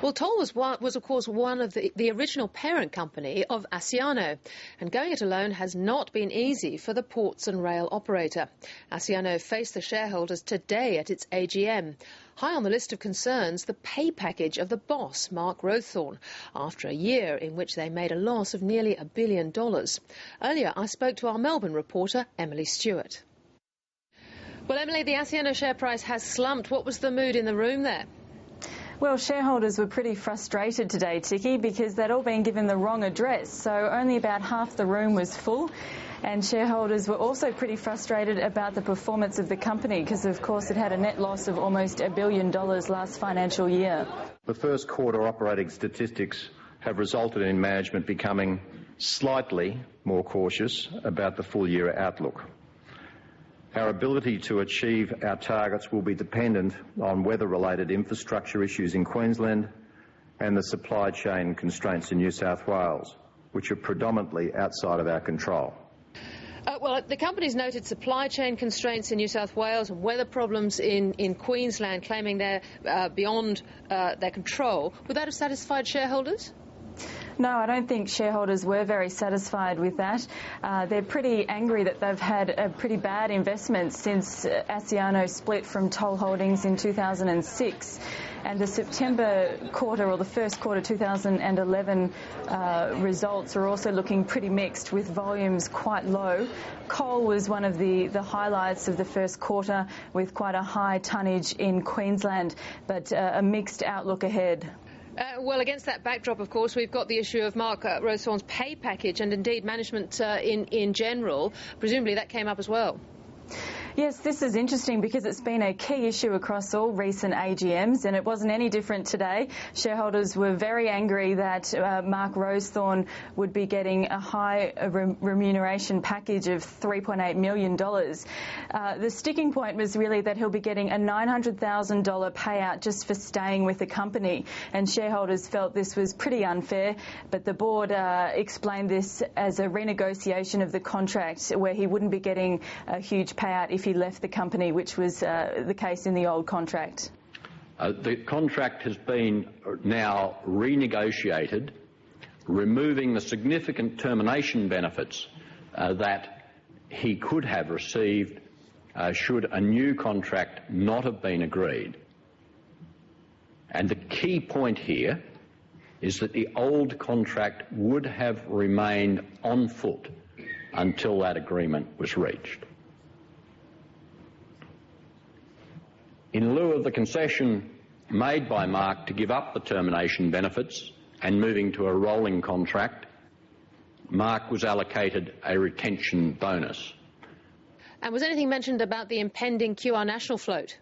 Well, Toll was of course one of the original parent company of Asciano, and going it alone has not been easy for the ports and rail operator. Asciano faced the shareholders today at its AGM. High on the list of concerns, the pay package of the boss, Mark Rowsthorn, after a year in which they made a loss of nearly $1 billion. Earlier, I spoke to our Melbourne reporter, Emily Stewart. Well, Emily, the Asciano share price has slumped. What was the mood in the room there? Well, shareholders were pretty frustrated today, Tikki, because they'd all been given the wrong address, so only about half the room was full. And shareholders were also pretty frustrated about the performance of the company because, of course, it had a net loss of almost $1 billion last financial year. The first quarter operating statistics have resulted in management becoming slightly more cautious about the full year outlook. Our ability to achieve our targets will be dependent on weather-related infrastructure issues in Queensland and the supply chain constraints in New South Wales, which are predominantly outside of our control. Well, the company's noted supply chain constraints in New South Wales and weather problems in Queensland, claiming they're beyond their control. Would that have satisfied shareholders? No, I don't think shareholders were very satisfied with that. They're pretty angry that they've had a pretty bad investment since Asciano split from Toll Holdings in 2006. And the September quarter, or the first quarter 2011 results are also looking pretty mixed, with volumes quite low. Coal was one of the highlights of the first quarter, with quite a high tonnage in Queensland, but a mixed outlook ahead. Well, against that backdrop, of course, we've got the issue of Mark Rowsthorn's pay package and indeed management in general. Presumably that came up as well. Yes, this is interesting because it's been a key issue across all recent AGMs, and it wasn't any different today. Shareholders were very angry that Mark Rowsthorn would be getting a high remuneration package of $3.8 million. The sticking point was really that he'll be getting a $900,000 payout just for staying with the company, and shareholders felt this was pretty unfair, but the board explained this as a renegotiation of the contract where he wouldn't be getting a huge payout if he left the company, which was the case in the old contract. The contract has been now renegotiated, removing the significant termination benefits that he could have received should a new contract not have been agreed. And the key point here is that the old contract would have remained on foot until that agreement was reached. In lieu of the concession made by Mark to give up the termination benefits and moving to a rolling contract, Mark was allocated a retention bonus. And was anything mentioned about the impending QR National float?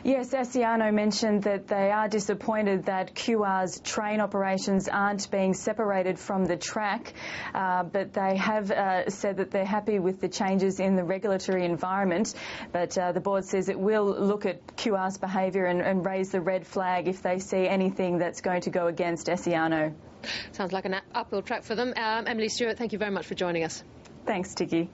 Yes, Asciano mentioned that they are disappointed that QR's train operations aren't being separated from the track, but they have said that they're happy with the changes in the regulatory environment. But the board says it will look at QR's behaviour and raise the red flag if they see anything that's going to go against Asciano. Sounds like an uphill track for them. Emily Stewart, thank you very much for joining us. Thanks, Tikki.